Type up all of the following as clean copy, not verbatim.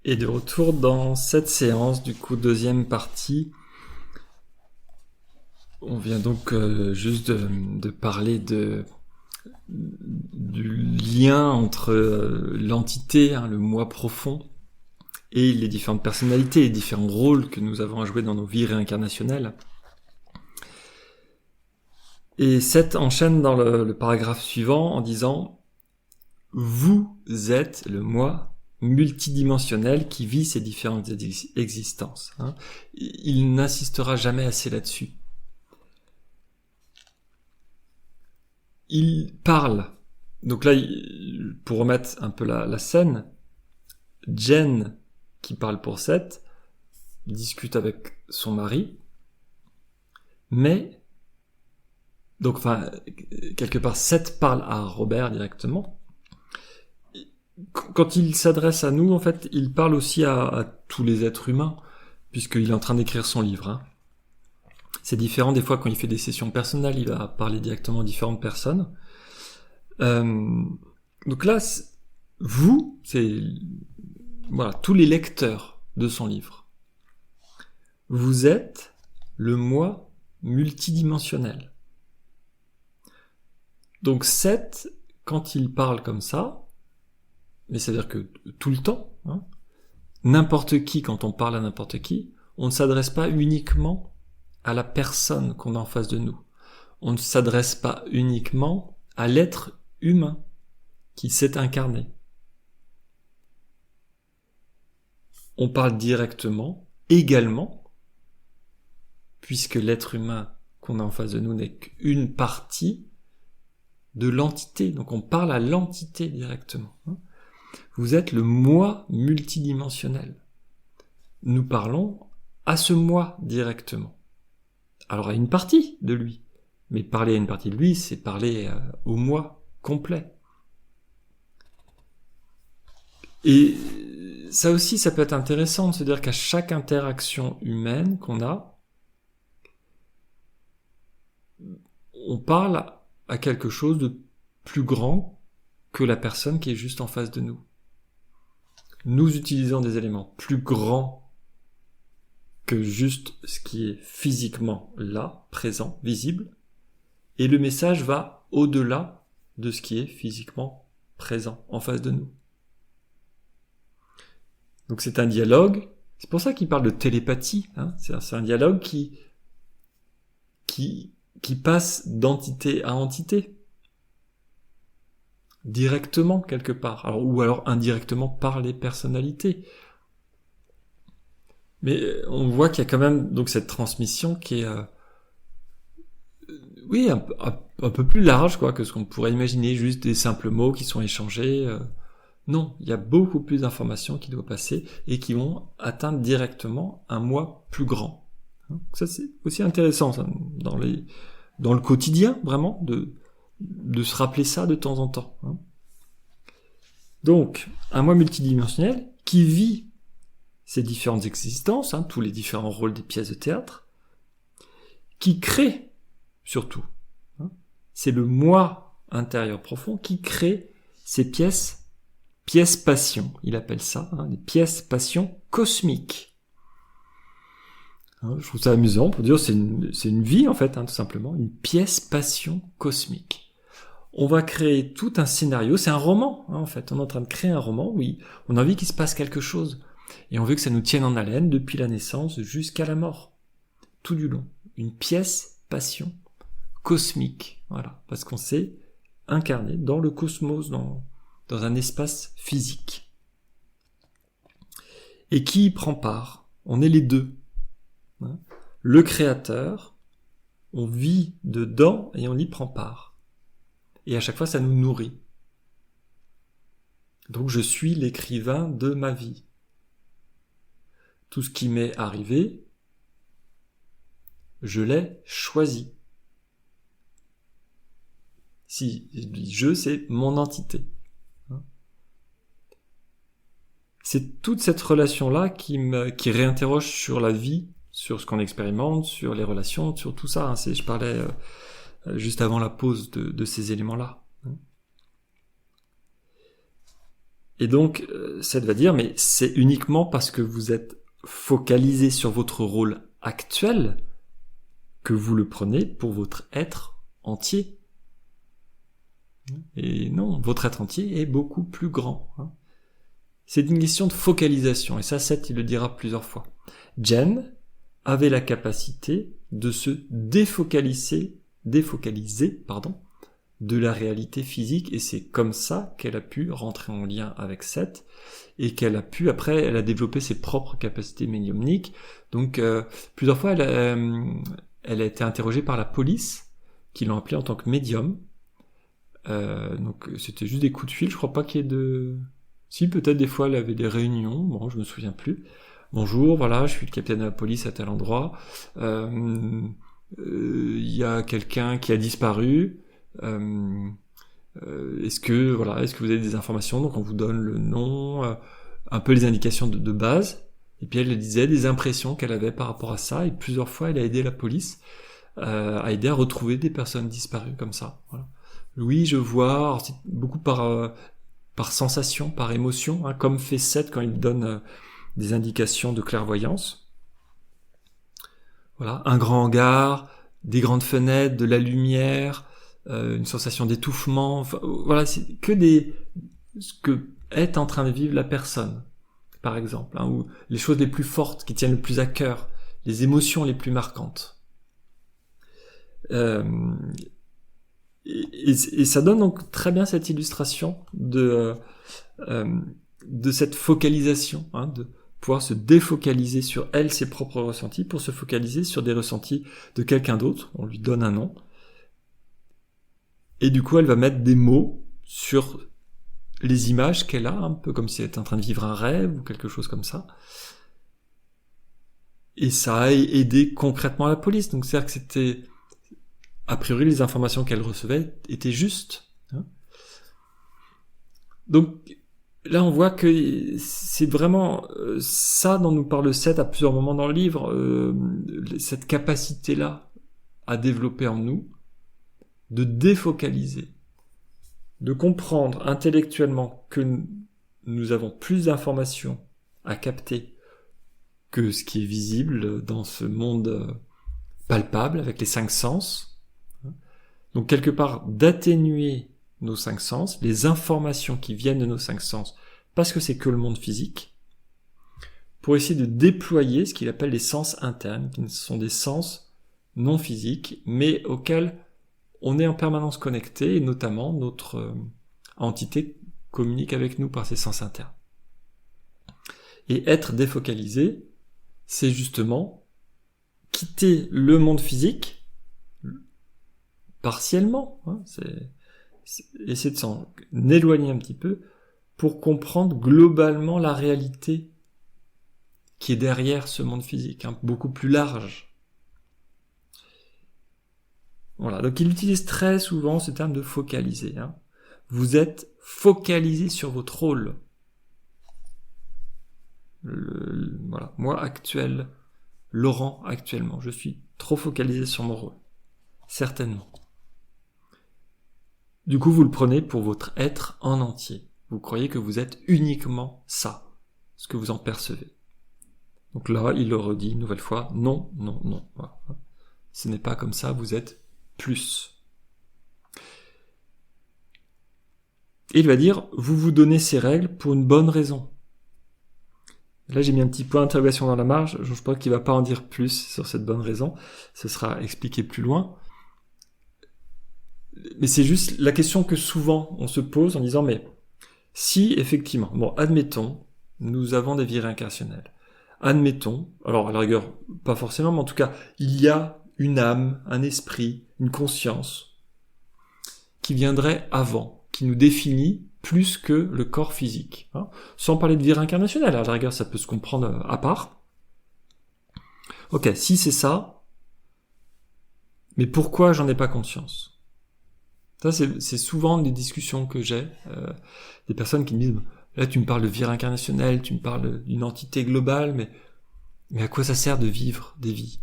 Et de retour dans cette séance, du coup, deuxième partie. On vient donc juste de parler du lien entre l'entité, le moi profond, et les différentes personnalités, les différents rôles que nous avons à jouer dans nos vies réincarnationnelles. Et Seth enchaîne dans le paragraphe suivant en disant « Vous êtes le moi multidimensionnel qui vit ces différentes existences. » Il n'insistera jamais assez là-dessus. Il parle. Donc là, pour remettre un peu la scène, Jen, qui parle pour Seth, discute avec son mari, mais donc, quelque part, Seth parle à Robert directement. Quand il s'adresse à nous, en fait, il parle aussi à tous les êtres humains, puisqu'il est en train d'écrire son livre. C'est différent des fois quand il fait des sessions personnelles, il va parler directement à différentes personnes. Donc là, vous, c'est voilà, tous les lecteurs de son livre. Vous êtes le moi multidimensionnel. Donc Seth, quand il parle comme ça, mais c'est-à-dire que tout le temps, n'importe qui, quand on parle à n'importe qui, on ne s'adresse pas uniquement à la personne qu'on a en face de nous. On ne s'adresse pas uniquement à l'être humain qui s'est incarné. On parle directement, également, puisque l'être humain qu'on a en face de nous n'est qu'une partie de l'entité. Donc on parle à l'entité directement. Vous êtes le moi multidimensionnel. Nous parlons à ce moi directement. Alors à une partie de lui. Mais parler à une partie de lui, c'est parler au moi complet. Et ça aussi, ça peut être intéressant de se dire qu'à chaque interaction humaine qu'on a, on parle à quelque chose de plus grand que la personne qui est juste en face de nous. Nous utilisons des éléments plus grands que juste ce qui est physiquement là, présent, visible, et le message va au-delà de ce qui est physiquement présent en face de nous. Donc c'est un dialogue, c'est pour ça qu'il parle de télépathie, c'est un dialogue qui passe d'entité à entité, directement quelque part, ou alors indirectement par les personnalités. Mais on voit qu'il y a quand même donc cette transmission qui est un peu plus large que ce qu'on pourrait imaginer, juste des simples mots qui sont échangés. Non, il y a beaucoup plus d'informations qui doivent passer et qui vont atteindre directement un moi plus grand. Ça c'est aussi intéressant ça, dans le quotidien, vraiment, de se rappeler ça de temps en temps. Donc, un moi multidimensionnel qui vit ces différentes existences, tous les différents rôles des pièces de théâtre, qui crée, surtout. C'est le moi intérieur profond qui crée ces pièces passion, il appelle ça, des pièces passion cosmiques. Je trouve ça amusant pour dire c'est une vie en fait, tout simplement, une pièce passion cosmique. On va créer tout un scénario, c'est un roman en fait, on est en train de créer un roman où on a envie qu'il se passe quelque chose, et on veut que ça nous tienne en haleine depuis la naissance jusqu'à la mort, tout du long. Une pièce passion cosmique, voilà, parce qu'on s'est incarné dans le cosmos, dans un espace physique. Et qui y prend part? On est les deux. Le créateur, on vit dedans et on y prend part. Et à chaque fois, ça nous nourrit. Donc je suis l'écrivain de ma vie. Tout ce qui m'est arrivé, je l'ai choisi. Si je dis je, c'est mon entité. C'est toute cette relation-là qui réinterroge sur la vie, sur ce qu'on expérimente, sur les relations, sur tout ça. Je parlais juste avant la pause de ces éléments-là. Et donc, 7 va dire, mais c'est uniquement parce que vous êtes focalisé sur votre rôle actuel que vous le prenez pour votre être entier. Et non, votre être entier est beaucoup plus grand. C'est une question de focalisation, et ça, Seth, il le dira plusieurs fois. Jen avait la capacité de se défocaliser, de la réalité physique, et c'est comme ça qu'elle a pu rentrer en lien avec Seth, et qu'elle a pu, après, elle a développé ses propres capacités médiumniques. Donc, plusieurs fois, elle a été interrogée par la police, qui l'ont appelée en tant que médium. Donc, c'était juste des coups de fil, je crois pas qu'il y ait de... Si, peut-être des fois, elle avait des réunions, bon, je me souviens plus. Bonjour, voilà, je suis le capitaine de la police à tel endroit. Il y a quelqu'un qui a disparu. Est-ce que vous avez des informations? Donc on vous donne le nom, un peu les indications de base. Et puis elle disait des impressions qu'elle avait par rapport à ça. Et plusieurs fois, elle a aidé la police à aider à retrouver des personnes disparues comme ça. Voilà. Oui, je vois. Alors, c'est beaucoup par sensation, par émotion, comme fait Seth quand il donne des indications de clairvoyance. Voilà, un grand hangar, des grandes fenêtres, de la lumière, une sensation d'étouffement. Enfin, voilà, c'est que ce que est en train de vivre la personne, par exemple, ou les choses les plus fortes qui tiennent le plus à cœur, les émotions les plus marquantes. Et ça donne donc très bien cette illustration de cette focalisation, de pouvoir se défocaliser sur elle, ses propres ressentis, pour se focaliser sur des ressentis de quelqu'un d'autre. On lui donne un nom. Et du coup, elle va mettre des mots sur les images qu'elle a, un peu comme si elle était en train de vivre un rêve ou quelque chose comme ça. Et ça a aidé concrètement la police. Donc, c'est-à-dire que c'était... A priori, les informations qu'elle recevait étaient justes. Donc, là, on voit que c'est vraiment ça dont nous parle Seth à plusieurs moments dans le livre, cette capacité-là à développer en nous, de défocaliser, de comprendre intellectuellement que nous avons plus d'informations à capter que ce qui est visible dans ce monde palpable avec les 5 sens. Donc, quelque part, d'atténuer nos 5 sens, les informations qui viennent de nos 5 sens, parce que c'est que le monde physique, pour essayer de déployer ce qu'il appelle les sens internes, qui sont des sens non physiques, mais auxquels on est en permanence connecté, et notamment notre entité communique avec nous par ces sens internes. Et être défocalisé, c'est justement quitter le monde physique, partiellement, c'est essayer de s'en éloigner un petit peu pour comprendre globalement la réalité qui est derrière ce monde physique, beaucoup plus large. Voilà, donc il utilise très souvent ce terme de focaliser. Vous êtes focalisé sur votre rôle. Voilà, moi actuel, Laurent actuellement, je suis trop focalisé sur mon rôle. Certainement. Du coup, vous le prenez pour votre être en entier. Vous croyez que vous êtes uniquement ça, ce que vous en percevez. Donc là, il le redit une nouvelle fois, non, non, non. Voilà. Ce n'est pas comme ça, vous êtes plus. Et il va dire, vous vous donnez ces règles pour une bonne raison. Là, j'ai mis un petit point d'interrogation dans la marge, je pense qu'il ne va pas en dire plus sur cette bonne raison, ce sera expliqué plus loin. Mais c'est juste la question que souvent on se pose en disant, mais si effectivement, bon, admettons, nous avons des vies réincarnationnelles. Admettons, alors à la rigueur, pas forcément, mais en tout cas, il y a une âme, un esprit, une conscience qui viendrait avant, qui nous définit plus que le corps physique. Sans parler de vie réincarnationnelle, à la rigueur, ça peut se comprendre à part. Ok, si c'est ça, mais pourquoi j'en ai pas conscience ? Ça, c'est souvent des discussions que j'ai, des personnes qui me disent, là tu me parles de vie réincarnationnelle, tu me parles d'une entité globale, mais à quoi ça sert de vivre des vies ?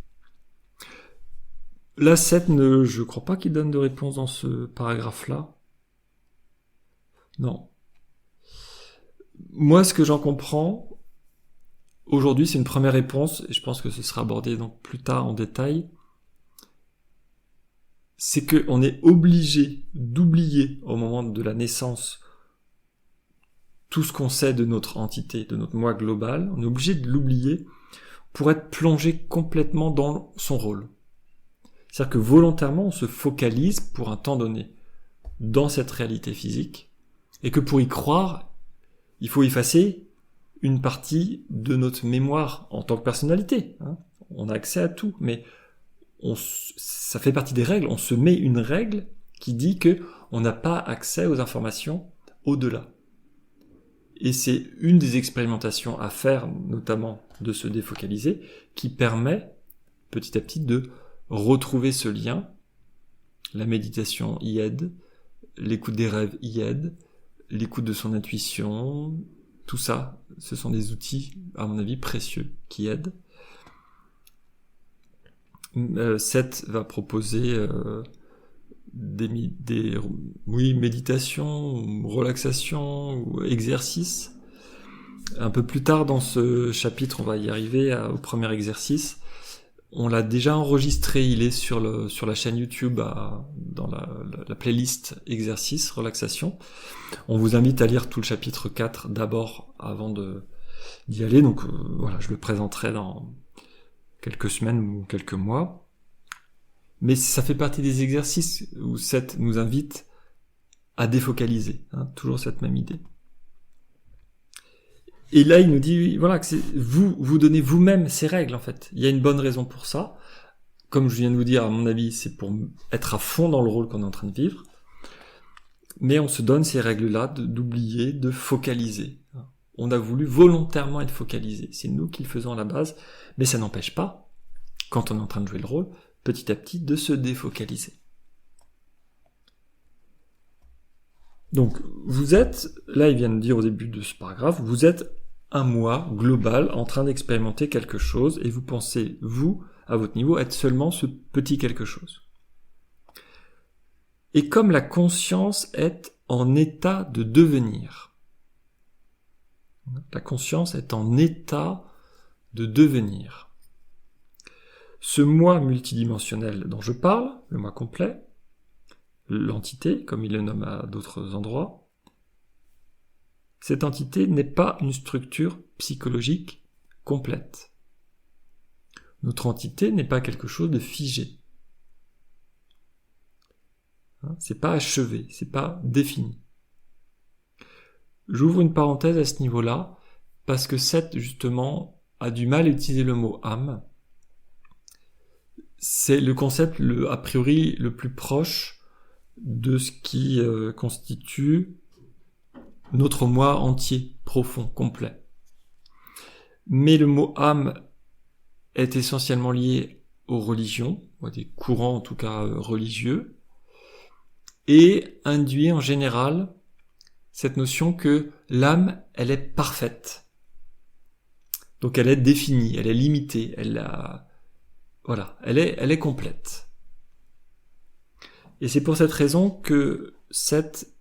Là, Seth, je crois pas qu'il donne de réponse dans ce paragraphe-là. Non. Moi, ce que j'en comprends, aujourd'hui, c'est une première réponse, et je pense que ce sera abordé donc plus tard en détail, c'est qu'on est obligé d'oublier au moment de la naissance tout ce qu'on sait de notre entité, de notre moi global, on est obligé de l'oublier pour être plongé complètement dans son rôle. C'est-à-dire que volontairement, on se focalise pour un temps donné dans cette réalité physique, et que pour y croire, il faut effacer une partie de notre mémoire en tant que personnalité. On a accès à tout, mais ça fait partie des règles. On se met une règle qui dit que on n'a pas accès aux informations au-delà. Et c'est une des expérimentations à faire, notamment de se défocaliser, qui permet petit à petit de retrouver ce lien. La méditation y aide, l'écoute des rêves y aide, l'écoute de son intuition, tout ça, ce sont des outils, à mon avis, précieux qui aident. Seth va proposer des méditations, relaxation, ou exercices. Un peu plus tard dans ce chapitre, on va y arriver au premier exercice. On l'a déjà enregistré, il est sur la chaîne YouTube dans la playlist exercice, relaxation. On vous invite à lire tout le chapitre 4 d'abord avant d'y aller. Donc voilà, je le présenterai dans quelques semaines ou quelques mois. Mais ça fait partie des exercices où Seth nous invite à défocaliser, toujours cette même idée. Et là, il nous dit, voilà, que c'est vous donnez vous-même ces règles, en fait. Il y a une bonne raison pour ça. Comme je viens de vous dire, à mon avis, c'est pour être à fond dans le rôle qu'on est en train de vivre. Mais on se donne ces règles-là d'oublier, de focaliser. On a voulu volontairement être focalisé. C'est nous qui le faisons à la base. Mais ça n'empêche pas, quand on est en train de jouer le rôle, petit à petit, de se défocaliser. Donc, vous êtes, là il vient de dire au début de ce paragraphe, vous êtes un moi global en train d'expérimenter quelque chose et vous pensez, vous, à votre niveau, être seulement ce petit quelque chose. Et comme la conscience est en état de devenir, la conscience est en état de devenir. Ce moi multidimensionnel dont je parle, le moi complet, l'entité, comme il le nomme à d'autres endroits, cette entité n'est pas une structure psychologique complète. Notre entité n'est pas quelque chose de figé. C'est pas achevé, c'est pas défini. J'ouvre une parenthèse à ce niveau-là, parce que Seth, justement, a du mal à utiliser le mot âme. C'est le concept, a priori, le plus proche de ce qui constitue notre moi entier, profond, complet. Mais le mot âme est essentiellement lié aux religions, ou à des courants en tout cas religieux, et induit en général cette notion que l'âme, elle est parfaite. Donc elle est définie, elle est limitée, elle est complète. Et c'est pour cette raison que Seth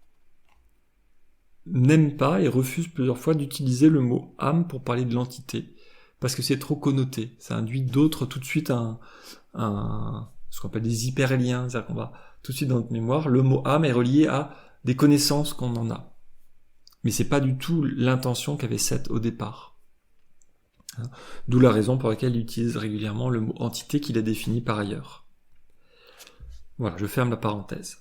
n'aime pas et refuse plusieurs fois d'utiliser le mot âme pour parler de l'entité, parce que c'est trop connoté. Ça induit d'autres tout de suite ce qu'on appelle des hyperliens, c'est-à-dire qu'on va tout de suite dans notre mémoire, le mot âme est relié à des connaissances qu'on en a. Mais c'est pas du tout l'intention qu'avait Seth au départ. D'où la raison pour laquelle il utilise régulièrement le mot entité qu'il a défini par ailleurs. Voilà, je ferme la parenthèse.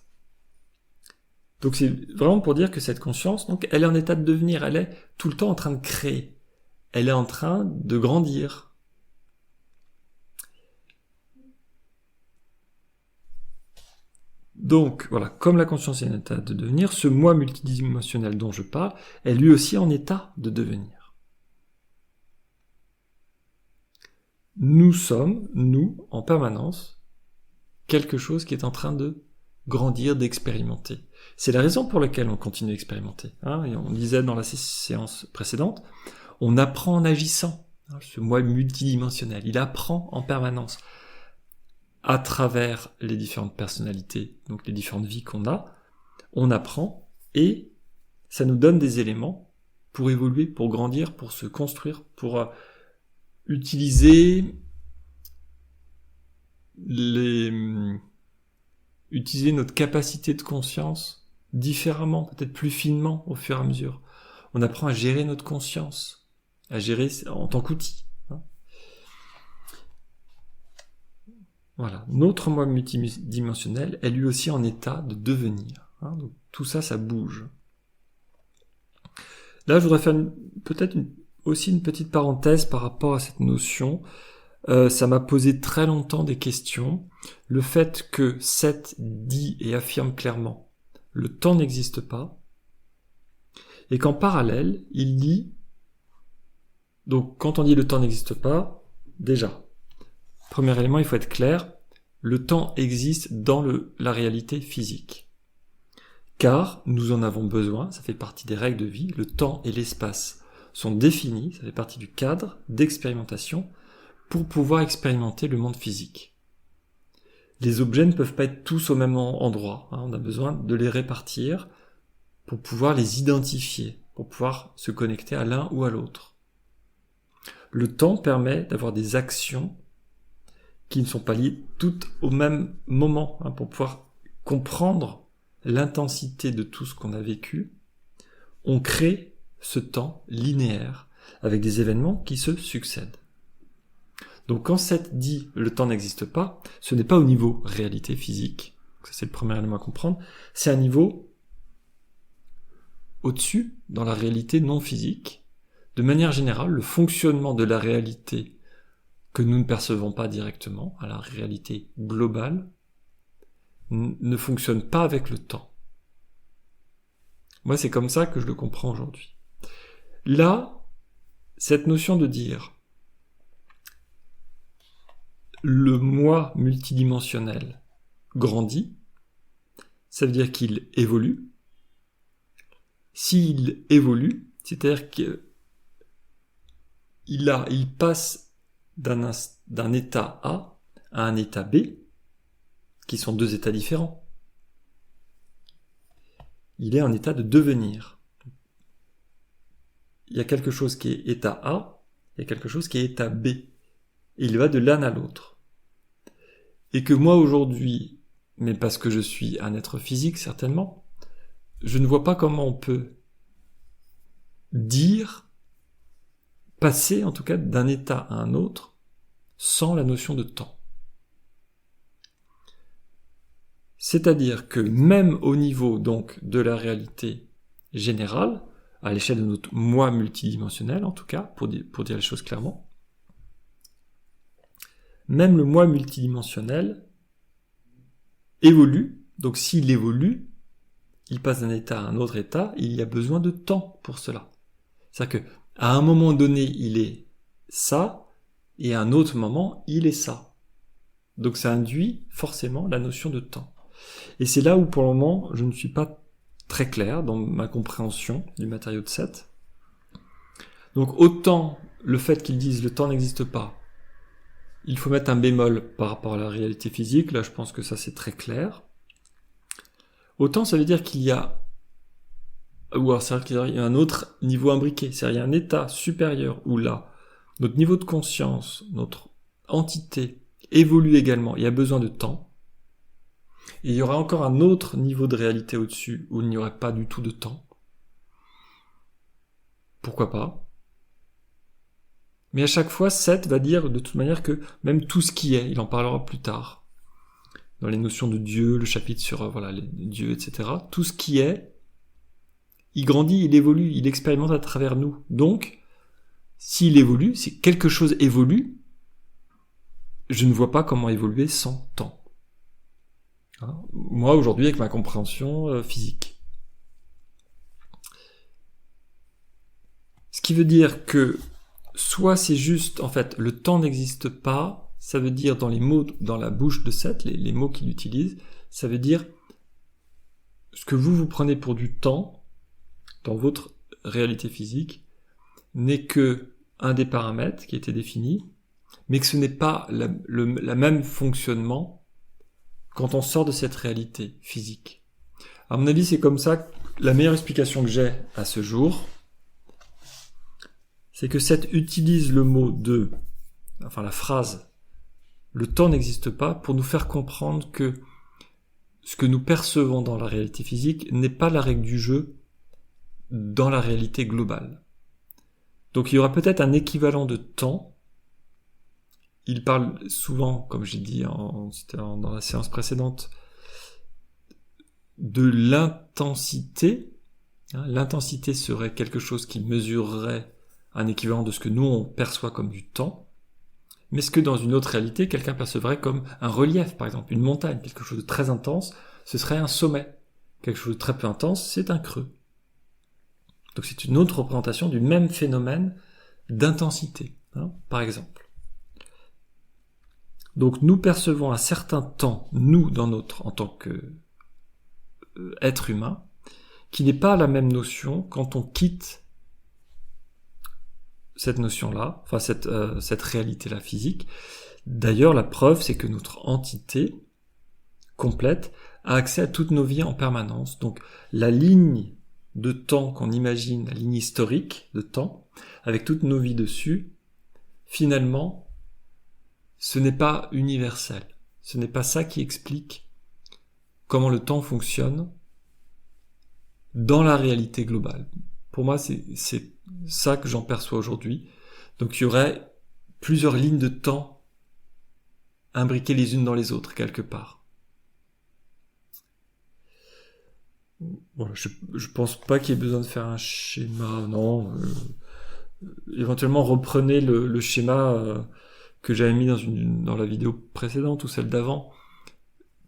Donc c'est vraiment pour dire que cette conscience, donc, elle est en état de devenir, elle est tout le temps en train de créer, elle est en train de grandir. Donc voilà, comme la conscience est en état de devenir, ce moi multidimensionnel dont je parle est lui aussi en état de devenir. Nous sommes, nous, en permanence, quelque chose qui est en train de grandir, d'expérimenter. C'est la raison pour laquelle on continue d'expérimenter. Et on disait dans la séance précédente, on apprend en agissant. Ce moi multidimensionnel, il apprend en permanence à travers les différentes personnalités, donc les différentes vies qu'on a. On apprend et ça nous donne des éléments pour évoluer, pour grandir, pour se construire, pour utiliser notre capacité de conscience différemment, peut-être plus finement au fur et à mesure. On apprend à gérer notre conscience, à gérer en tant qu'outil. Voilà. Notre moi multidimensionnel est lui aussi en état de devenir. Donc, tout ça, ça bouge. Là, je voudrais faire aussi une petite parenthèse par rapport à cette notion. Ça m'a posé très longtemps des questions. Le fait que Seth dit et affirme clairement « le temps n'existe pas » et qu'en parallèle, il dit... Donc, quand on dit « le temps n'existe pas », déjà, premier élément, il faut être clair, le temps existe dans la réalité physique. Car nous en avons besoin, ça fait partie des règles de vie, le temps et l'espace sont définis, ça fait partie du cadre d'expérimentation pour pouvoir expérimenter le monde physique. Les objets ne peuvent pas être tous au même endroit, on a besoin de les répartir pour pouvoir les identifier, pour pouvoir se connecter à l'un ou à l'autre. Le temps permet d'avoir des actions qui ne sont pas liées toutes au même moment, pour pouvoir comprendre l'intensité de tout ce qu'on a vécu. On crée ce temps linéaire avec des événements qui se succèdent. Donc quand Seth dit « le temps n'existe pas », ce n'est pas au niveau réalité physique, ça c'est le premier élément à comprendre, c'est un niveau au-dessus, dans la réalité non physique. De manière générale, le fonctionnement de la réalité que nous ne percevons pas directement, à la réalité globale, ne fonctionne pas avec le temps. Moi, c'est comme ça que je le comprends aujourd'hui. Là, cette notion de dire le moi multidimensionnel grandit, ça veut dire qu'il évolue. S'il évolue, c'est-à-dire qu'il passe d'un état A à un état B, qui sont deux états différents. Il est en état de devenir. Il y a quelque chose qui est état A, il y a quelque chose qui est état B. Et il va de l'un à l'autre. Et que moi aujourd'hui, mais parce que je suis un être physique certainement, je ne vois pas comment on peut passer en tout cas d'un état à un autre sans la notion de temps. C'est-à-dire que même au niveau donc de la réalité générale, à l'échelle de notre moi multidimensionnel en tout cas, pour dire les choses clairement, même le moi multidimensionnel évolue, donc s'il évolue, il passe d'un état à un autre état, il y a besoin de temps pour cela. C'est-à-dire qu'à un moment donné, il est ça, et à un autre moment, il est ça. Donc ça induit forcément la notion de temps. Et c'est là où pour le moment, je ne suis pas très clair dans ma compréhension du matériau de Seth. Donc autant le fait qu'ils disent le temps n'existe pas, il faut mettre un bémol par rapport à la réalité physique, là je pense que ça c'est très clair. Autant ça veut dire qu'il y a un autre niveau imbriqué, c'est-à-dire il y a un état supérieur où là, notre niveau de conscience, notre entité évolue également, il y a besoin de temps. Et il y aura encore un autre niveau de réalité au-dessus où il n'y aurait pas du tout de temps. Pourquoi pas ? Mais à chaque fois, Seth va dire de toute manière que même tout ce qui est, il en parlera plus tard, dans les notions de Dieu, le chapitre sur les dieux, etc. Tout ce qui est, il grandit, il évolue, il expérimente à travers nous. Donc, s'il évolue, si quelque chose évolue, je ne vois pas comment évoluer sans temps. Moi, aujourd'hui, avec ma compréhension physique. Ce qui veut dire que soit c'est juste, en fait, le temps n'existe pas, ça veut dire dans les mots, dans la bouche de Seth, les mots qu'il utilise, ça veut dire ce que vous prenez pour du temps, dans votre réalité physique, n'est que un des paramètres qui a été défini, mais que ce n'est pas la même fonctionnement quand on sort de cette réalité physique. À mon avis, c'est comme ça que la meilleure explication que j'ai à ce jour, c'est que Seth utilise le mot la phrase « le temps n'existe pas » pour nous faire comprendre que ce que nous percevons dans la réalité physique n'est pas la règle du jeu dans la réalité globale. Donc il y aura peut-être un équivalent de temps. Il parle souvent, comme j'ai dit dans la séance précédente, de l'intensité. L'intensité serait quelque chose qui mesurerait un équivalent de ce que nous on perçoit comme du temps, mais ce que dans une autre réalité, quelqu'un percevrait comme un relief, par exemple, une montagne, quelque chose de très intense, ce serait un sommet. Quelque chose de très peu intense, c'est un creux. Donc c'est une autre représentation du même phénomène d'intensité, par exemple. Donc nous percevons un certain temps, nous, en tant que être humain, qui n'est pas la même notion quand on quitte cette notion-là, cette réalité-là physique. D'ailleurs, la preuve, c'est que notre entité complète a accès à toutes nos vies en permanence. Donc la ligne de temps qu'on imagine, la ligne historique de temps, avec toutes nos vies dessus, finalement, ce n'est pas universel. Ce n'est pas ça qui explique comment le temps fonctionne dans la réalité globale. Pour moi, c'est ça que j'en perçois aujourd'hui. Donc il y aurait plusieurs lignes de temps imbriquées les unes dans les autres, quelque part. Voilà, je pense pas qu'il y ait besoin de faire un schéma, non. Éventuellement, reprenez le schéma que j'avais mis dans la vidéo précédente ou celle d'avant.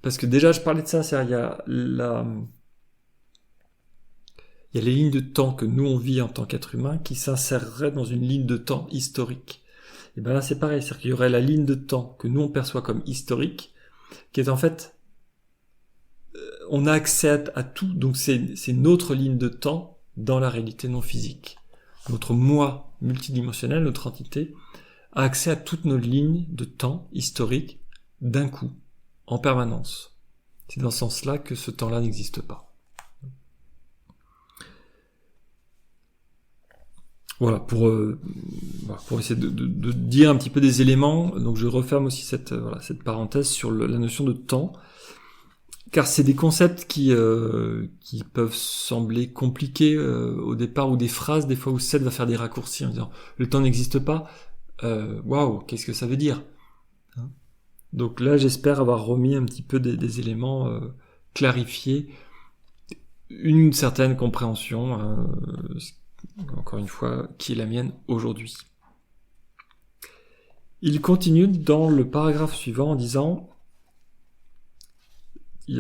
Parce que déjà, je parlais de ça, il y a les lignes de temps que nous on vit en tant qu'être humain qui s'inséreraient dans une ligne de temps historique. Et bien là c'est pareil, c'est-à-dire qu'il y aurait la ligne de temps que nous on perçoit comme historique, qui est en fait, on a accès à tout, donc c'est notre ligne de temps dans la réalité non physique. Notre moi multidimensionnel, notre entité, a accès à toutes nos lignes de temps historiques d'un coup, en permanence. C'est dans ce sens-là que ce temps-là n'existe pas. Voilà, pour essayer de dire un petit peu des éléments, donc je referme aussi cette parenthèse sur la notion de temps, car c'est des concepts qui peuvent sembler compliqués au départ, ou des phrases des fois où Seth va faire des raccourcis en disant « le temps n'existe pas », waouh, qu'est-ce que ça veut dire ? Donc là, j'espère avoir remis un petit peu des éléments clarifiés, une certaine compréhension, encore une fois, qui est la mienne aujourd'hui. Il continue dans le paragraphe suivant en disant,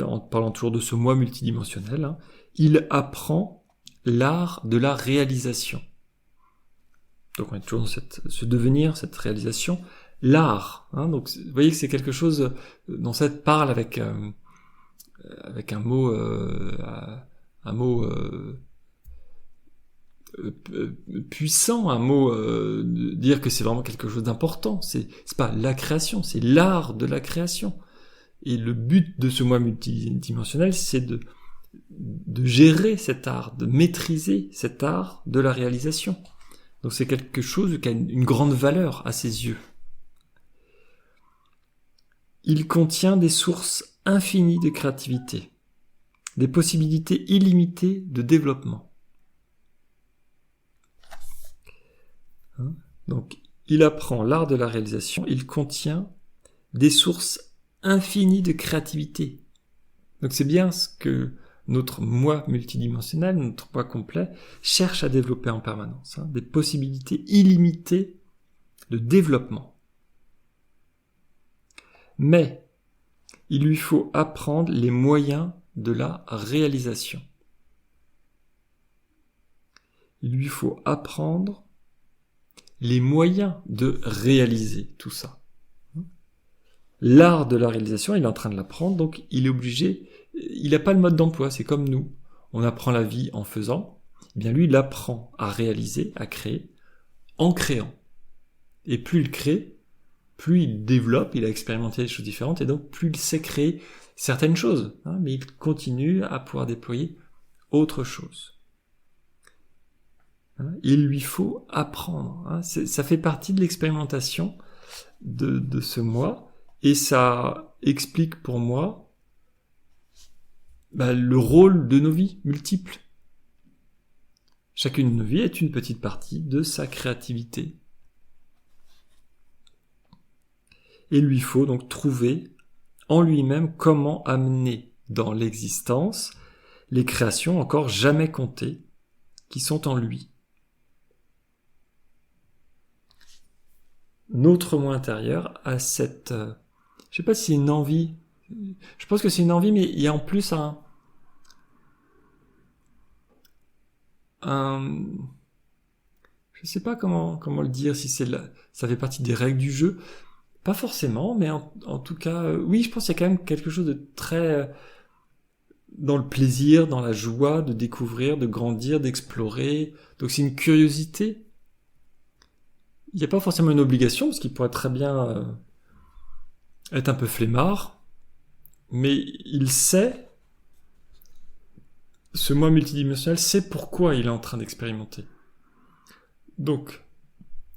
en parlant toujours de ce moi multidimensionnel, il apprend l'art de la réalisation. Donc on est toujours dans ce devenir, cette réalisation, l'art. Donc vous voyez que c'est quelque chose dont Seth parle avec un mot puissant, un mot dire que c'est vraiment quelque chose d'important. C'est pas la création, c'est l'art de la création. Et le but de ce moi multidimensionnel, c'est de gérer cet art, de maîtriser cet art de la réalisation. Donc c'est quelque chose qui a une grande valeur à ses yeux. Il contient des sources infinies de créativité, des possibilités illimitées de développement. Donc, il apprend l'art de la réalisation, il contient des sources infinies de créativité. Donc c'est bien ce que notre moi multidimensionnel, notre moi complet, cherche à développer en permanence, des possibilités illimitées de développement. Mais il lui faut apprendre les moyens de la réalisation. Il lui faut apprendre les moyens de réaliser tout ça. L'art de la réalisation, il est en train de l'apprendre, donc il est obligé, il n'a pas le mode d'emploi, c'est comme nous. On apprend la vie en faisant, eh bien lui, il apprend à réaliser, à créer, en créant. Et plus il crée, plus il développe, il a expérimenté des choses différentes, et donc plus il sait créer certaines choses, mais il continue à pouvoir déployer autre chose. Il lui faut apprendre. Ça fait partie de l'expérimentation de ce moi, et ça explique pour moi le rôle de nos vies multiples. Chacune de nos vies est une petite partie de sa créativité. Et il lui faut donc trouver en lui-même comment amener dans l'existence les créations encore jamais comptées qui sont en lui. Notre moi intérieur a cette... je sais pas si c'est une envie. Je pense que c'est une envie, mais il y a en plus je sais pas comment le dire, si ça fait partie des règles du jeu. Pas forcément, mais en tout cas, oui, je pense qu'il y a quand même quelque chose de très dans le plaisir, dans la joie de découvrir, de grandir, d'explorer. Donc c'est une curiosité. Il n'y a pas forcément une obligation, parce qu'il pourrait très bien être un peu flemmard, mais il sait, ce moi multidimensionnel sait pourquoi il est en train d'expérimenter. Donc,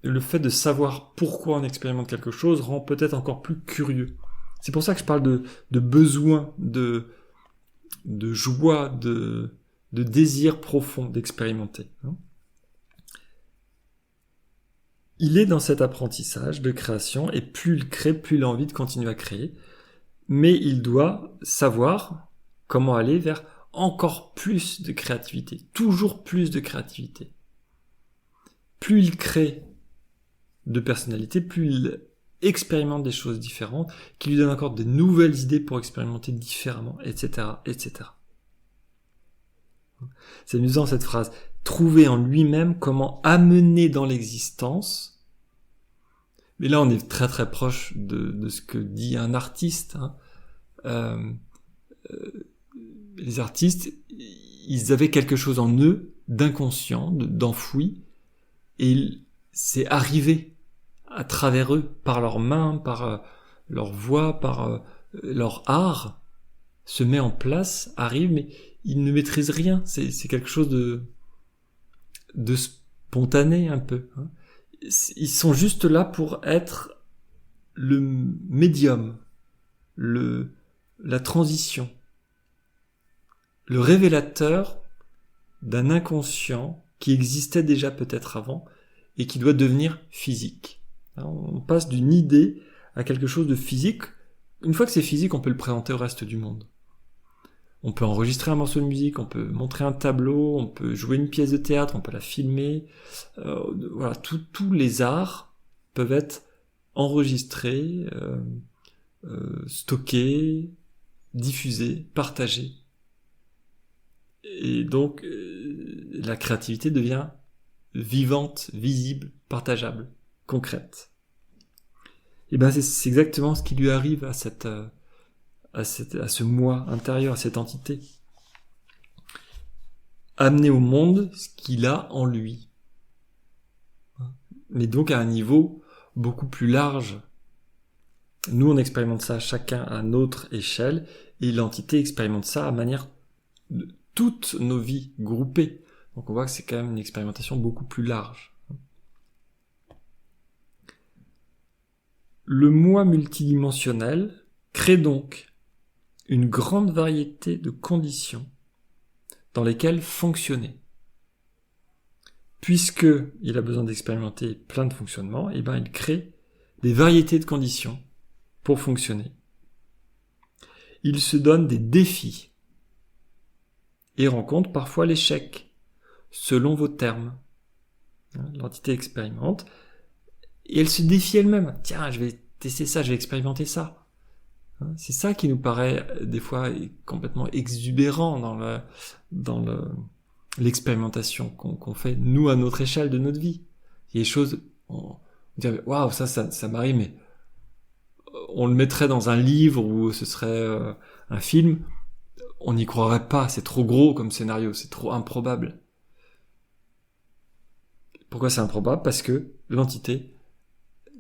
le fait de savoir pourquoi on expérimente quelque chose rend peut-être encore plus curieux. C'est pour ça que je parle de besoin, de joie, de désir profond d'expérimenter. Il est dans cet apprentissage de création, et plus il crée, plus il a envie de continuer à créer. Mais il doit savoir comment aller vers encore plus de créativité, toujours plus de créativité. Plus il crée de personnalité, plus il expérimente des choses différentes, qui lui donnent encore de nouvelles idées pour expérimenter différemment, etc., etc. C'est amusant cette phrase. Trouver en lui-même comment amener dans l'existence. Mais là, on est très très proche de ce que dit un artiste. Les artistes, ils avaient quelque chose en eux d'inconscient, d'enfoui, et c'est arrivé à travers eux, par leurs mains, par leur voix, par leur art, se met en place, arrive, mais ils ne maîtrisent rien. C'est quelque chose de spontané un peu. Ils sont juste là pour être le médium, la transition, le révélateur d'un inconscient qui existait déjà peut-être avant et qui doit devenir physique. On passe d'une idée à quelque chose de physique. Une fois que c'est physique, on peut le présenter au reste du monde. On peut enregistrer un morceau de musique, on peut montrer un tableau, on peut jouer une pièce de théâtre, on peut la filmer. Voilà, tous les arts peuvent être enregistrés, stockés, diffusés, partagés. Et donc, la créativité devient vivante, visible, partageable, concrète. Et ben c'est exactement ce qui lui arrive à ce moi intérieur, à cette entité. Amener au monde ce qu'il a en lui. Mais donc à un niveau beaucoup plus large. Nous, on expérimente ça chacun à notre échelle, et l'entité expérimente ça à manière de toutes nos vies groupées. Donc on voit que c'est quand même une expérimentation beaucoup plus large. Le moi multidimensionnel crée donc une grande variété de conditions dans lesquelles fonctionner. Puisque il a besoin d'expérimenter plein de fonctionnements, et ben il crée des variétés de conditions pour fonctionner. Il se donne des défis et rencontre parfois l'échec, selon vos termes. L'entité expérimente et elle se défie elle-même. Tiens, je vais tester ça, je vais expérimenter ça. C'est ça qui nous paraît des fois complètement exubérant dans l'expérimentation qu'on fait, nous, à notre échelle de notre vie. Il y a des choses, on dirait, waouh, ça m'arrive, mais on le mettrait dans un livre ou ce serait un film, on n'y croirait pas, c'est trop gros comme scénario, c'est trop improbable. Pourquoi c'est improbable ? Parce que l'entité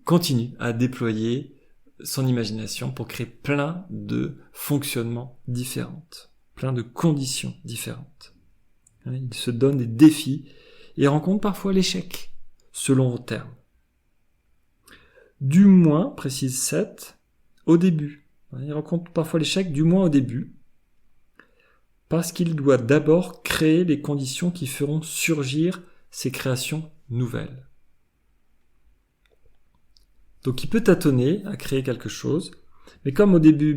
continue à déployer son imagination pour créer plein de fonctionnements différents, plein de conditions différentes. Il se donne des défis et rencontre parfois l'échec, selon vos termes. Du moins, précise 7, au début. Il rencontre parfois l'échec, du moins au début, parce qu'il doit d'abord créer les conditions qui feront surgir ces créations nouvelles. Donc il peut tâtonner à créer quelque chose, mais comme au début,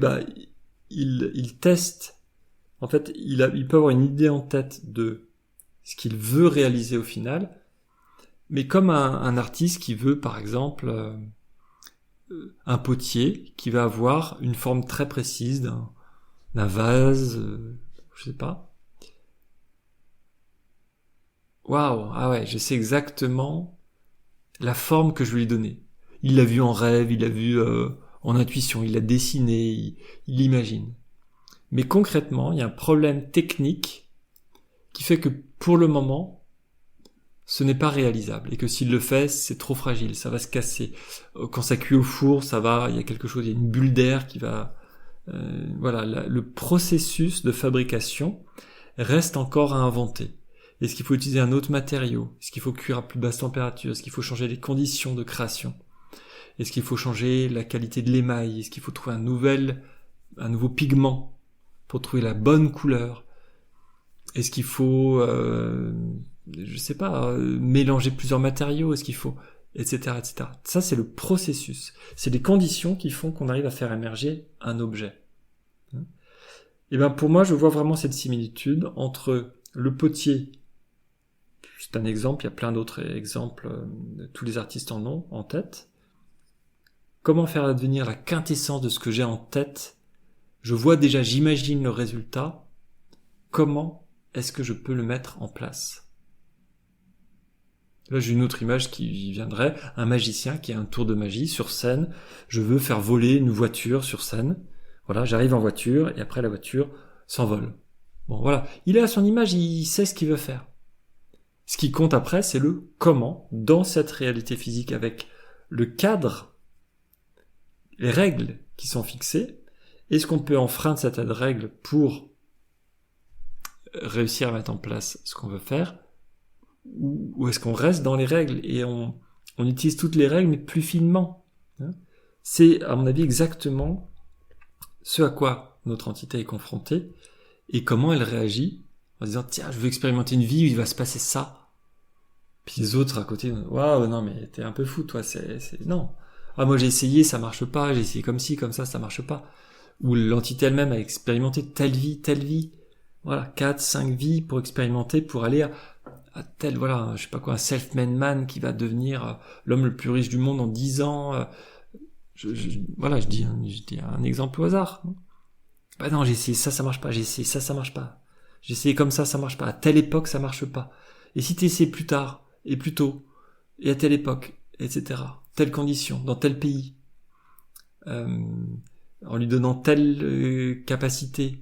il teste, en fait, il peut avoir une idée en tête de ce qu'il veut réaliser au final, mais comme un artiste qui veut, par exemple, un potier qui va avoir une forme très précise d'un vase, je sais pas. Waouh, ah ouais, je sais exactement la forme que je vais lui donner. Il l'a vu en rêve, il l'a vu en intuition, il l'a dessiné, il l'imagine. Mais concrètement, il y a un problème technique qui fait que pour le moment, ce n'est pas réalisable et que s'il le fait, c'est trop fragile, ça va se casser. Quand ça cuit au four, il y a quelque chose, il y a une bulle d'air qui va... le processus de fabrication reste encore à inventer. Est-ce qu'il faut utiliser un autre matériau? Est-ce qu'il faut cuire à plus basse température? Est-ce qu'il faut changer les conditions de création? Est-ce qu'il faut changer la qualité de l'émail? Est-ce qu'il faut trouver un nouveau pigment pour trouver la bonne couleur? Est-ce qu'il faut, mélanger plusieurs matériaux? Est-ce qu'il faut, etc., etc. Ça, c'est le processus. C'est les conditions qui font qu'on arrive à faire émerger un objet. Et pour moi, je vois vraiment cette similitude entre le potier. C'est un exemple, il y a plein d'autres exemples, tous les artistes en ont en tête. Comment faire advenir la quintessence de ce que j'ai en tête? Je vois déjà, j'imagine le résultat. Comment est-ce que je peux le mettre en place? Là, j'ai une autre image qui viendrait, un magicien qui a un tour de magie sur scène. Je veux faire voler une voiture sur scène. Voilà, j'arrive en voiture et après la voiture s'envole. Bon, voilà. Il est à son image, il sait ce qu'il veut faire. Ce qui compte après, c'est le comment, dans cette réalité physique, avec le cadre, les règles qui sont fixées. Est-ce qu'on peut enfreindre cette règle pour réussir à mettre en place ce qu'on veut faire? Ou est-ce qu'on reste dans les règles et on utilise toutes les règles mais plus finement? C'est, à mon avis, exactement ce à quoi notre entité est confrontée et comment elle réagit en disant tiens, je veux expérimenter une vie où il va se passer ça. Puis les autres à côté, waouh, non mais t'es un peu fou toi, non. Ah moi j'ai essayé, ça marche pas, j'ai essayé comme ci, comme ça marche pas. Ou l'entité elle-même a expérimenté telle vie. Voilà, 4, 5 vies pour expérimenter, pour aller à tel, je sais pas quoi, un self-made man qui va devenir l'homme le plus riche du monde en 10 ans. Je dis un exemple au hasard. Non, j'ai essayé ça marche pas, j'ai essayé ça marche pas. J'ai essayé comme ça marche pas. À telle époque, ça marche pas. Et si t'essayes plus tard, et plus tôt, et à telle époque, etc., telle condition, dans tel pays, en lui donnant telle capacité,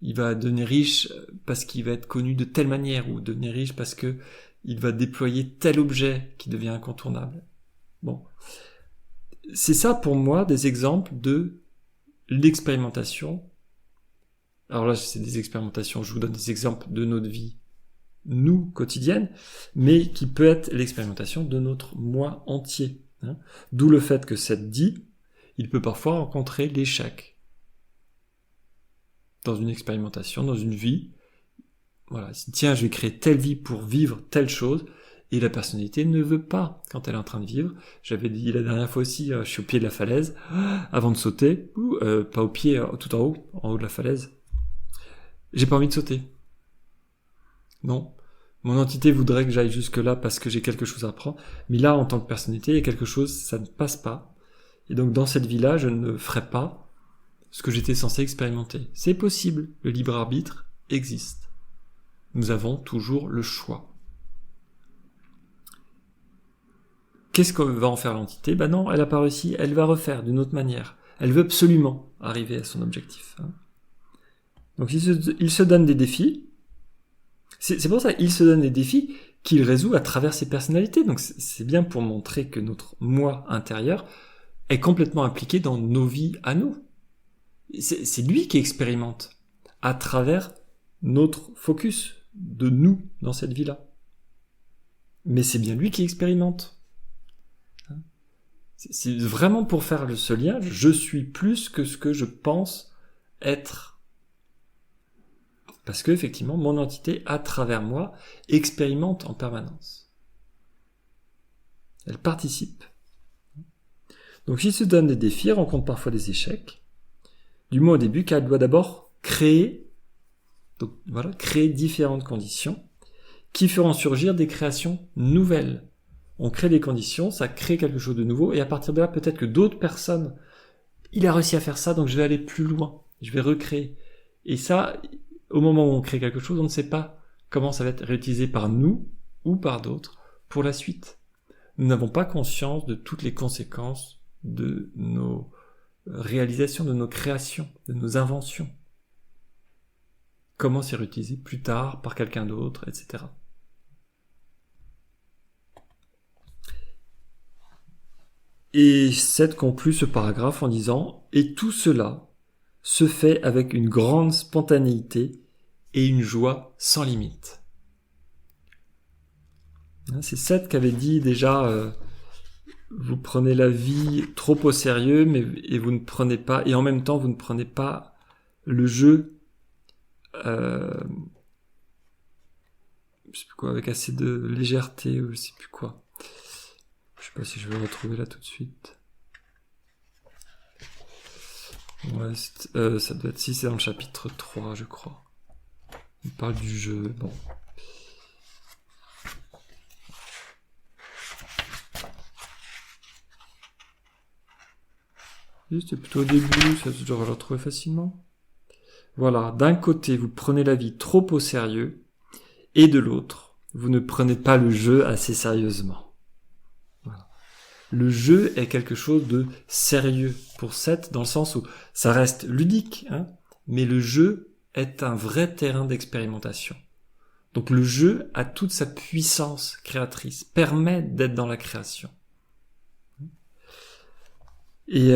il va devenir riche parce qu'il va être connu de telle manière, ou devenir riche parce que il va déployer tel objet qui devient incontournable. Bon. C'est ça pour moi des exemples de l'expérimentation. Alors là, c'est des expérimentations, je vous donne des exemples de notre vie, nous, quotidienne, mais qui peut être l'expérimentation de notre moi entier. D'où le fait que cette dit, il peut parfois rencontrer l'échec. Dans une expérimentation, dans une vie, voilà, tiens, je vais créer telle vie pour vivre telle chose, et la personnalité ne veut pas quand elle est en train de vivre. J'avais dit la dernière fois aussi, je suis au pied de la falaise, avant de sauter, pas au pied, tout en haut de la falaise. J'ai pas envie de sauter. Non. Mon entité voudrait que j'aille jusque-là parce que j'ai quelque chose à apprendre, mais là, en tant que personnalité, il y a quelque chose, ça ne passe pas. Et donc, dans cette vie-là, je ne ferai pas ce que j'étais censé expérimenter. C'est possible. Le libre arbitre existe. Nous avons toujours le choix. Qu'est-ce qu'on va en faire l'entité? Non, elle a pas réussi, elle va refaire d'une autre manière. Elle veut absolument arriver à son objectif. Donc il se donne des défis. C'est pour ça qu'il se donne des défis qu'il résout à travers ses personnalités. Donc c'est bien pour montrer que notre moi intérieur est complètement impliqué dans nos vies à nous. C'est lui qui expérimente à travers notre focus de nous dans cette vie-là. mais c'est bien lui qui expérimente. C'est vraiment pour faire ce lien, je suis plus que ce que je pense être. Parce que, effectivement, mon entité, à travers moi, expérimente en permanence. Elle participe. Donc, s'il se donne des défis, rencontre parfois des échecs, du moins au début, car elle doit d'abord créer différentes conditions qui feront surgir des créations nouvelles. On crée des conditions, ça crée quelque chose de nouveau, et à partir de là, peut-être que d'autres personnes, il a réussi à faire ça, donc je vais aller plus loin, je vais recréer. Et ça, au moment où on crée quelque chose, on ne sait pas comment ça va être réutilisé par nous ou par d'autres pour la suite. Nous n'avons pas conscience de toutes les conséquences de nos réalisations, de nos créations, de nos inventions. Comment c'est réutilisé plus tard par quelqu'un d'autre, etc. Et Seth conclut ce paragraphe en disant « Et tout cela se fait avec une grande spontanéité et une joie sans limite. » C'est Seth qui avait dit déjà vous prenez la vie trop au sérieux et vous ne prenez pas, et en même temps vous ne prenez pas le jeu je sais plus quoi, avec assez de légèreté ou je sais plus quoi. Je sais pas si je vais le retrouver là tout de suite. Ouais, ça doit être, si c'est dans le chapitre 3, je crois. Il parle du jeu, bon. C'était plutôt au début, ça je dois le retrouver facilement. Voilà, d'un côté, vous prenez la vie trop au sérieux, et de l'autre, vous ne prenez pas le jeu assez sérieusement. Voilà. Le jeu est quelque chose de sérieux pour Seth, dans le sens où ça reste ludique, hein, mais le jeu est un vrai terrain d'expérimentation. Donc le jeu a toute sa puissance créatrice, permet d'être dans la création. Et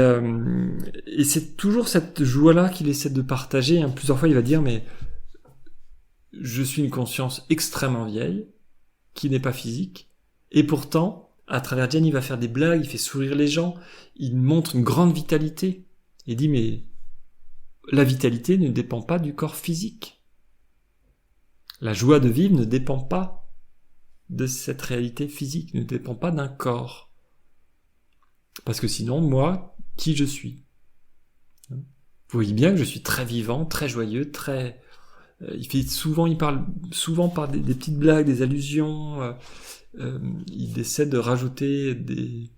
c'est toujours cette joie-là qu'il essaie de partager. Hein. Plusieurs fois, il va dire, mais je suis une conscience extrêmement vieille, qui n'est pas physique, et pourtant, à travers Jen, il va faire des blagues, il fait sourire les gens, il montre une grande vitalité. Il dit, mais la vitalité ne dépend pas du corps physique. La joie de vivre ne dépend pas de cette réalité physique, ne dépend pas d'un corps. Parce que sinon, moi, qui je suis? Vous voyez bien que je suis très vivant, très joyeux, très... il parle souvent par des petites blagues, des allusions. Il essaie de rajouter des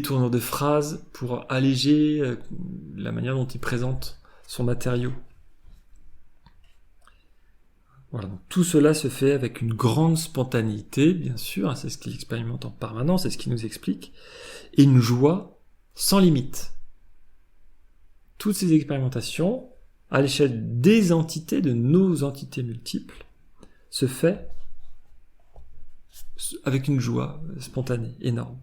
tournures de phrases pour alléger la manière dont il présente son matériau. Voilà, donc tout cela se fait avec une grande spontanéité, bien sûr, hein, c'est ce qu'il expérimente en permanence, c'est ce qu'il nous explique, et une joie sans limite. Toutes ces expérimentations, à l'échelle des entités, de nos entités multiples, se fait avec une joie spontanée, énorme.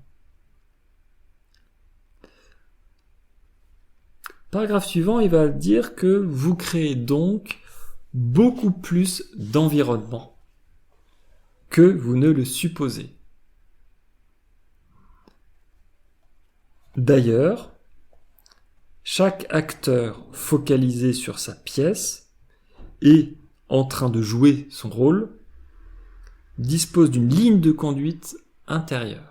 Paragraphe suivant, il va dire que vous créez donc beaucoup plus d'environnement que vous ne le supposez. D'ailleurs, chaque acteur focalisé sur sa pièce et en train de jouer son rôle dispose d'une ligne de conduite intérieure.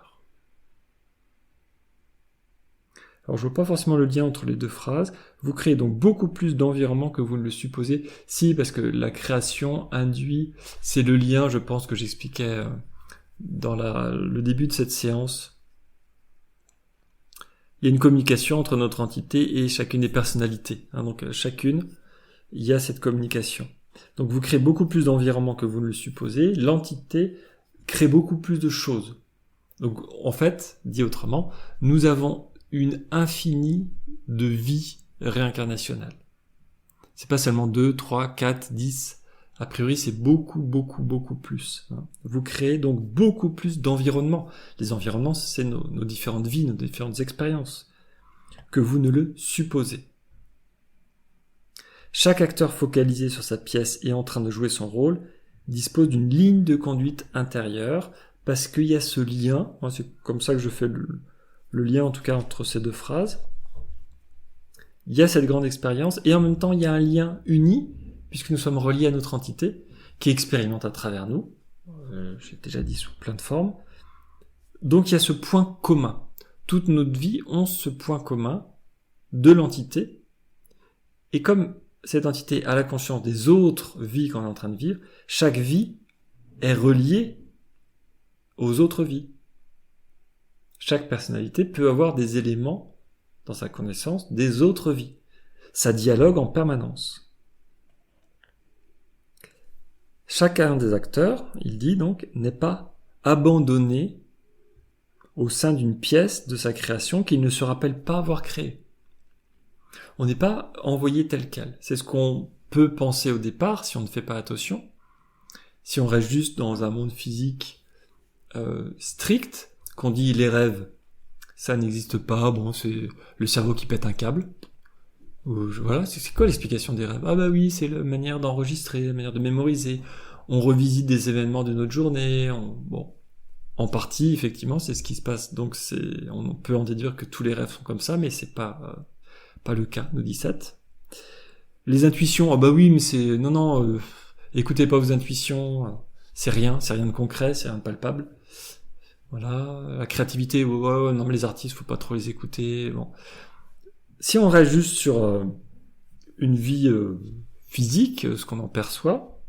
Alors je ne vois pas forcément le lien entre les deux phrases. Vous créez donc beaucoup plus d'environnement que vous ne le supposez. Si, parce que la création induit, c'est le lien, je pense, que j'expliquais dans le début de cette séance. Il y a une communication entre notre entité et chacune des personnalités. Hein, donc chacune, il y a cette communication. Donc vous créez beaucoup plus d'environnement que vous ne le supposez. L'entité crée beaucoup plus de choses. Donc en fait, dit autrement, nous avons une infinie de vie réincarnationnelle. C'est pas seulement 2, 3, 4, 10. A priori, c'est beaucoup, beaucoup, beaucoup plus. Vous créez donc beaucoup plus d'environnements. Les environnements, c'est nos différentes vies, nos différentes expériences, que vous ne le supposez. Chaque acteur focalisé sur sa pièce et en train de jouer son rôle dispose d'une ligne de conduite intérieure, parce qu'il y a ce lien, moi c'est comme ça que je fais le lien en tout cas entre ces deux phrases. Il y a cette grande expérience, et en même temps il y a un lien uni, puisque nous sommes reliés à notre entité, qui expérimente à travers nous, j'ai déjà dit sous plein de formes. Donc il y a ce point commun. Toute notre vie ont ce point commun de l'entité, et comme cette entité a la conscience des autres vies qu'on est en train de vivre, chaque vie est reliée aux autres vies. Chaque personnalité peut avoir des éléments dans sa connaissance des autres vies. Ça dialogue en permanence. Chacun des acteurs, il dit donc, n'est pas abandonné au sein d'une pièce de sa création qu'il ne se rappelle pas avoir créée. On n'est pas envoyé tel quel. C'est ce qu'on peut penser au départ si on ne fait pas attention. Si on reste juste dans un monde physique strict, qu'on dit les rêves, ça n'existe pas, bon, c'est le cerveau qui pète un câble. Voilà, c'est quoi l'explication des rêves? Ah bah oui, c'est la manière d'enregistrer, la manière de mémoriser. On revisite des événements de notre journée, bon. En partie, effectivement, c'est ce qui se passe. Donc on peut en déduire que tous les rêves sont comme ça, mais c'est pas le cas, nous dit Seth. Les intuitions, ah bah oui, mais c'est... Non, écoutez pas vos intuitions, c'est rien de concret, c'est rien de palpable. Voilà, la créativité, ouais, non mais les artistes, faut pas trop les écouter, bon. Si on reste juste sur une vie physique, ce qu'on en perçoit,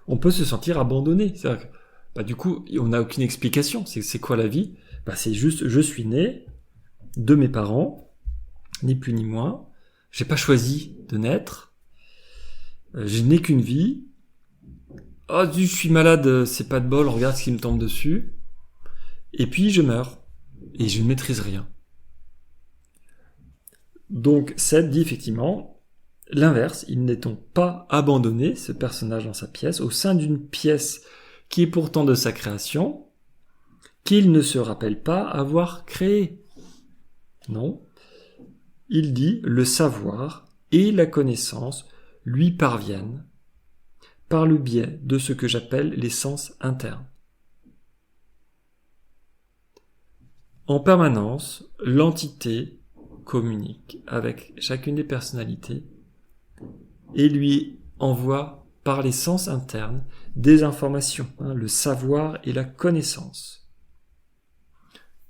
on peut se sentir abandonné. C'est-à-dire que, du coup, on n'a aucune explication. C'est quoi la vie? C'est juste, je suis né de mes parents, ni plus ni moins. J'ai pas choisi de naître. Je n'ai qu'une vie. Oh, je suis malade, c'est pas de bol, regarde ce qui me tombe dessus. Et puis je meurs. Et je ne maîtrise rien. Donc Seth dit effectivement l'inverse, il n'est donc pas abandonné, ce personnage dans sa pièce, au sein d'une pièce qui est pourtant de sa création, qu'il ne se rappelle pas avoir créée. Non. Il dit le savoir et la connaissance lui parviennent par le biais de ce que j'appelle les sens internes. En permanence, l'entité communique avec chacune des personnalités et lui envoie par les sens internes des informations, le savoir et la connaissance.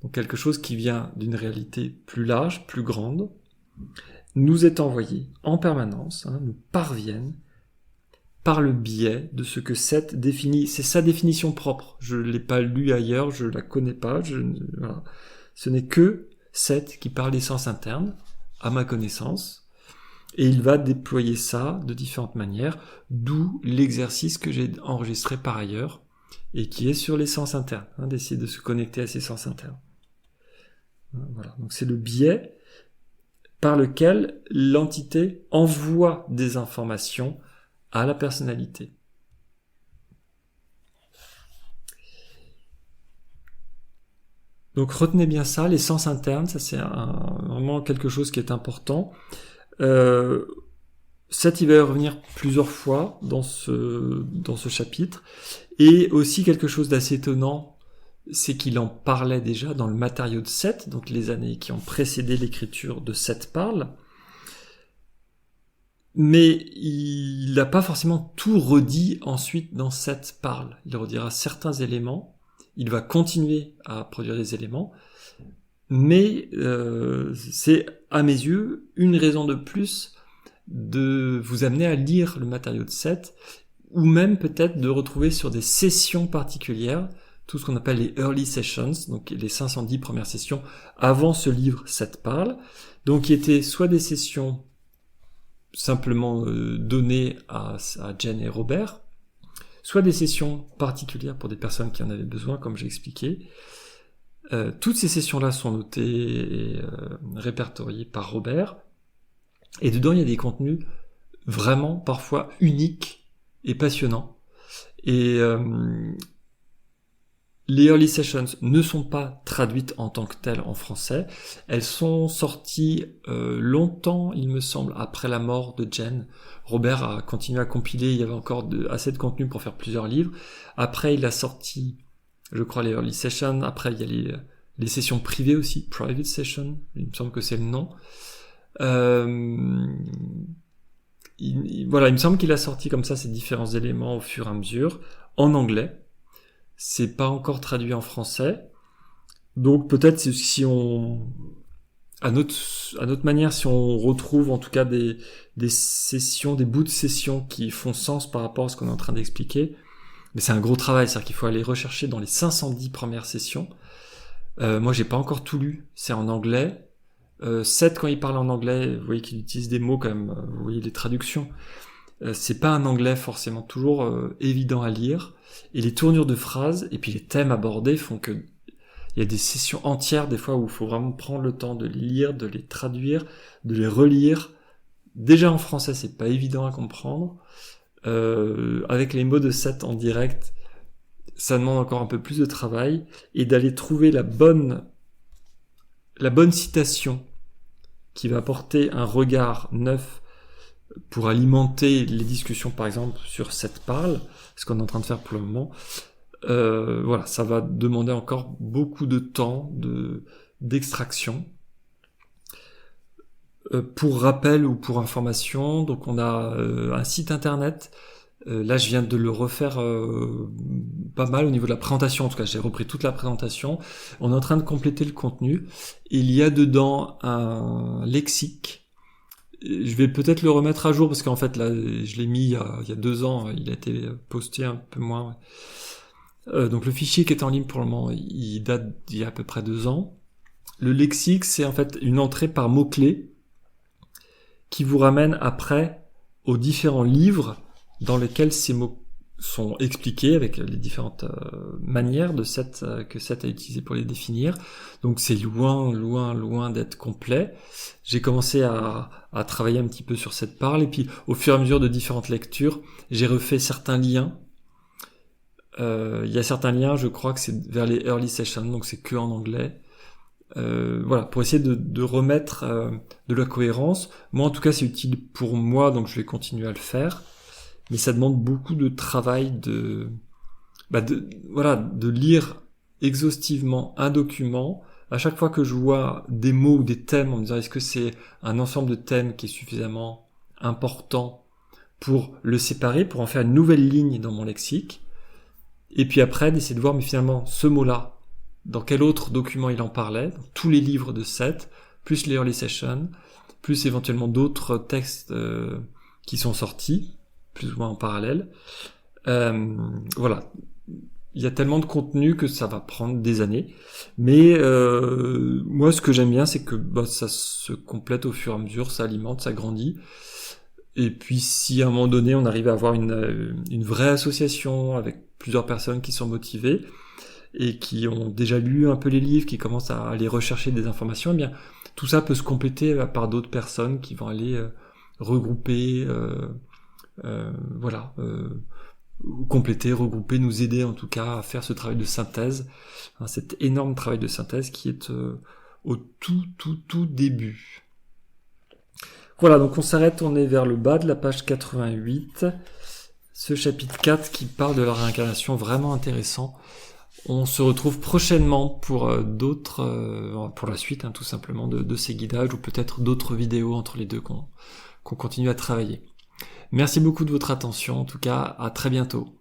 Donc quelque chose qui vient d'une réalité plus large, plus grande, nous est envoyé en permanence, nous parviennent par le biais de ce que Seth définit. C'est sa définition propre. Je ne l'ai pas lu ailleurs, je ne la connais pas. Voilà. Ce n'est que Seth qui parle des sens internes, à ma connaissance, et il va déployer ça de différentes manières, d'où l'exercice que j'ai enregistré par ailleurs, et qui est sur les sens internes, d'essayer de se connecter à ces sens internes. Voilà. Donc c'est le biais par lequel l'entité envoie des informations à la personnalité. Donc retenez bien ça, les sens internes, ça c'est vraiment quelque chose qui est important. Seth, il va y revenir plusieurs fois dans ce chapitre, et aussi quelque chose d'assez étonnant, c'est qu'il en parlait déjà dans le matériau de Seth, donc les années qui ont précédé l'écriture de Seth parle, mais il n'a pas forcément tout redit ensuite dans Seth parle. Il redira certains éléments, il va continuer à produire des éléments, mais c'est, à mes yeux, une raison de plus de vous amener à lire le matériau de Seth, ou même peut-être de retrouver sur des sessions particulières, tout ce qu'on appelle les early sessions, donc les 510 premières sessions avant ce livre Seth parle, donc qui étaient soit des sessions simplement données à Jen et Robert, soit des sessions particulières pour des personnes qui en avaient besoin, comme j'ai expliqué. Toutes ces sessions-là sont notées et répertoriées par Robert, et dedans il y a des contenus vraiment parfois uniques et passionnants. Et Les early sessions ne sont pas traduites en tant que telles en français. Elles sont sorties longtemps, il me semble, après la mort de Jen. Robert a continué à compiler, il y avait encore assez de contenu pour faire plusieurs livres. Après, il a sorti, je crois, les early sessions. Après, il y a les sessions privées aussi, private session, il me semble que c'est le nom. Il me semble qu'il a sorti comme ça ces différents éléments au fur et à mesure, en anglais. C'est pas encore traduit en français. Donc peut-être si on... À notre manière, si on retrouve en tout cas des sessions, des bouts de sessions qui font sens par rapport à ce qu'on est en train d'expliquer, mais c'est un gros travail, c'est-à-dire qu'il faut aller rechercher dans les 510 premières sessions. Moi j'ai pas encore tout lu, c'est en anglais. Seth, quand il parle en anglais, vous voyez qu'il utilise des mots quand même, vous voyez les traductions. C'est pas un anglais forcément toujours évident à lire, et les tournures de phrases et puis les thèmes abordés font que il y a des sessions entières des fois où il faut vraiment prendre le temps de les lire, de les traduire, de les relire. Déjà en français c'est pas évident à comprendre, avec les mots de Seth en direct ça demande encore un peu plus de travail, et d'aller trouver la bonne citation qui va apporter un regard neuf pour alimenter les discussions, par exemple, sur cette parle, ce qu'on est en train de faire pour le moment. Voilà, ça va demander encore beaucoup de temps d'extraction. Pour rappel ou pour information, donc on a un site internet. Là, je viens de le refaire pas mal au niveau de la présentation. En tout cas, j'ai repris toute la présentation. On est en train de compléter le contenu. Il y a dedans un lexique. Je vais peut-être le remettre à jour parce qu'en fait, là, je l'ai mis il y a 2 ans. Il a été posté un peu moins. Donc le fichier qui est en ligne pour le moment, il date d'il y a à peu près 2 ans. Le lexique, c'est en fait une entrée par mots-clés qui vous ramène après aux différents livres dans lesquels ces mots sont expliqués avec les différentes manières que Seth a utilisé pour les définir. Donc c'est loin d'être complet. J'ai commencé à travailler un petit peu sur cette parle, et puis au fur et à mesure de différentes lectures, j'ai refait certains liens. Il y a certains liens, je crois que c'est vers les early sessions, donc c'est que en anglais. Voilà, pour essayer de remettre de la cohérence. Moi en tout cas c'est utile pour moi, donc je vais continuer à le faire. Mais ça demande beaucoup de travail de lire exhaustivement un document. À chaque fois que je vois des mots ou des thèmes, en me disant est-ce que c'est un ensemble de thèmes qui est suffisamment important pour le séparer, pour en faire une nouvelle ligne dans mon lexique. Et puis après, d'essayer de voir, mais finalement, ce mot-là, dans quel autre document il en parlait, dans tous les livres de Seth, plus les early sessions, plus éventuellement d'autres textes qui sont sortis, plus ou moins en parallèle. Voilà. Il y a tellement de contenu que ça va prendre des années. Mais moi, ce que j'aime bien, c'est que ça se complète au fur et à mesure, ça alimente, ça grandit. Et puis, si à un moment donné, on arrive à avoir une vraie association avec plusieurs personnes qui sont motivées et qui ont déjà lu un peu les livres, qui commencent à aller rechercher des informations, eh bien, tout ça peut se compléter par d'autres personnes qui vont aller regrouper... compléter, regrouper, nous aider en tout cas à faire ce travail de synthèse, cet énorme travail de synthèse qui est au tout début. Voilà, donc on s'arrête, on est vers le bas de la page 88, ce chapitre 4 qui parle de la réincarnation, vraiment intéressant. On se retrouve prochainement pour pour la suite, tout simplement, de ces guidages, ou peut-être d'autres vidéos entre les deux qu'on continue à travailler. Merci beaucoup de votre attention, en tout cas, à très bientôt.